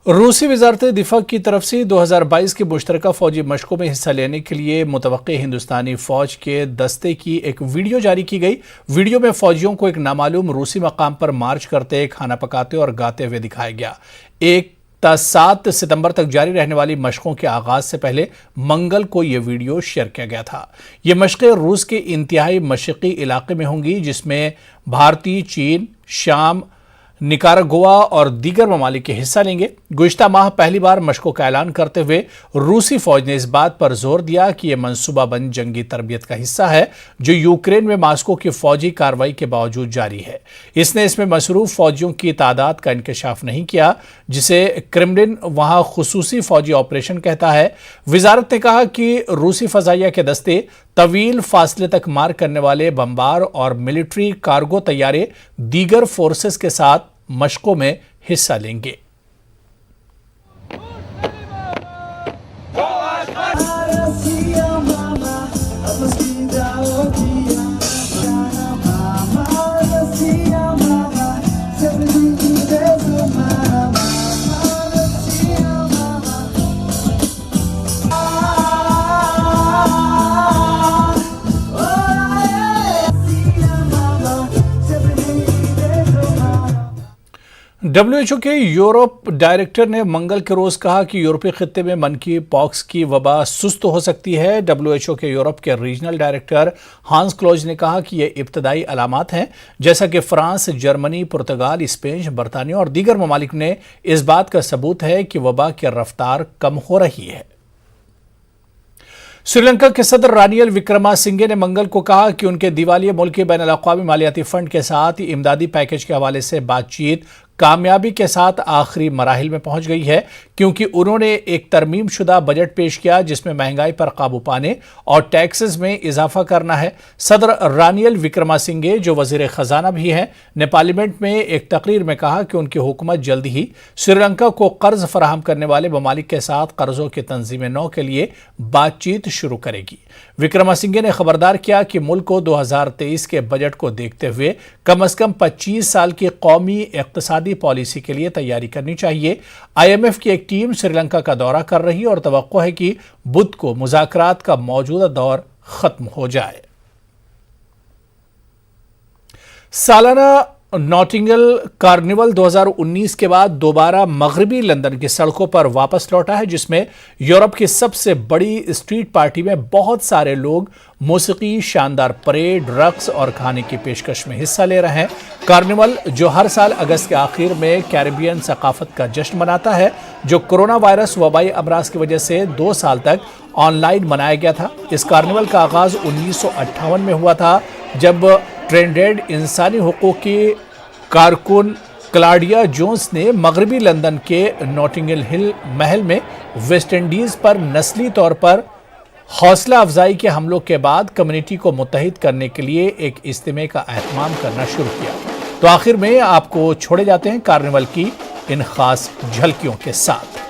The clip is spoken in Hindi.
रूसी वजारत दिफा की तरफ से 2022 की मुश्तरका फौजी मशकों में हिस्सा लेने के लिए मुतवक्के हिंदुस्तानी फौज के दस्ते की एक वीडियो जारी की गई। वीडियो में फौजियों को एक नामालूम रूसी मकाम पर मार्च करते, खाना पकाते और गाते हुए दिखाया गया। 7 सितंबर तक जारी रहने वाली मशकों के आगाज से पहले मंगल को यह वीडियो शेयर किया गया था। ये मशकें रूस के इंतहाई मशरकी इलाके में होंगी, जिसमें भारतीय, चीन, शाम, निकारागुआ और दीगर ममालिक के हिस्सा लेंगे। गुज़िश्ता माह पहली बार मशकों का ऐलान करते हुए रूसी फौज ने इस बात पर जोर दिया कि यह मंसूबाबंद जंगी तरबियत का हिस्सा है जो यूक्रेन में मास्को की फौजी कार्रवाई के बावजूद जारी है। इसने इसमें मसरूफ फौजियों की तादाद का इंकशाफ नहीं किया, जिसे क्रेमलिन वहां खुसूसी फौजी ऑपरेशन कहता है। वजारत ने कहा कि रूसी फजाइया के दस्ते तवील फासले तक मार करने वाले बमबार और मिलिट्री कार्गो तैयारे दीगर फोर्सेस के साथ मशकों में हिस्सा लेंगे। WHO के यूरोप डायरेक्टर ने मंगल के रोज कहा कि यूरोपीय खित्ते में मंकी पॉक्स की वबा सुस्त हो सकती है। WHO के यूरोप के रीजनल डायरेक्टर हांस क्लोज ने कहा कि ये इब्तदाई अलामात हैं, जैसा कि फ्रांस, जर्मनी, पुर्तगाल, स्पेन, बरतानिया और दीगर ममालिक ने इस बात का सबूत है कि वबा की रफ्तार कम हो रही है। श्रीलंका के सदर रानियल विक्रमासिंघे ने मंगल को कहा कि उनके दिवालिया मुल्की बैनुल-अक़वामी मालियाती फंड के साथ इमदादी पैकेज के हवाले से बातचीत कामयाबी के साथ आखिरी मराहिल में पहुंच गई है, क्योंकि उन्होंने एक तरमीम शुदा बजट पेश किया जिसमें महंगाई पर काबू पाने और टैक्सेस में इजाफा करना है। सदर रानियल विक्रमासिंघे, जो वजीर खजाना भी हैं, ने पार्लियामेंट में एक तकरीर में कहा कि उनकी हुकूमत जल्द ही श्रीलंका को कर्ज फराहम करने वाले ममालिक के साथ कर्जों की तंजीम नौ के लिए बातचीत शुरू करेगी। विक्रमासिंघे ने खबरदार किया कि मुल्क को 2023 के बजट को देखते हुए कम अज कम 25 साल की कौमी इक़्तिसादी पॉलिसी के लिए तैयारी करनी चाहिए। IMF की एक टीम श्रीलंका का दौरा कर रही और तवक्को है कि बुध को मुज़ाकरात का मौजूदा दौर खत्म हो जाए। सालाना नॉटिंगल कार्निवल 2019 के बाद दोबारा मगरबी लंदन की सड़कों पर वापस लौटा है, जिसमें यूरोप की सबसे बड़ी स्ट्रीट पार्टी में बहुत सारे लोग मौसीकी, शानदार परेड, रक्स और खाने की पेशकश में हिस्सा ले रहे हैं। कार्निवल, जो हर साल अगस्त के आखिर में कैरिबियन सकाफत का जश्न मनाता है, जो कोरोना वायरस वबाई अमराज की वजह से 2 साल तक ऑनलाइन मनाया गया था। इस कार्निवल का आगाज 1958 में हुआ था, जब ट्रेंडेड इंसानी हुकूक की कारकुन क्लाडिया जोन्स ने मगरबी लंदन के नॉटिंगल हिल महल में वेस्ट इंडीज पर नस्ली तौर पर हौसला अफजाई के हमलों के बाद कम्युनिटी को मुत्तहिद करने के लिए एक इज्तिमा का एहतमाम करना शुरू किया। तो आखिर में आपको छोड़े जाते हैं कार्निवल की इन खास झलकियों के साथ।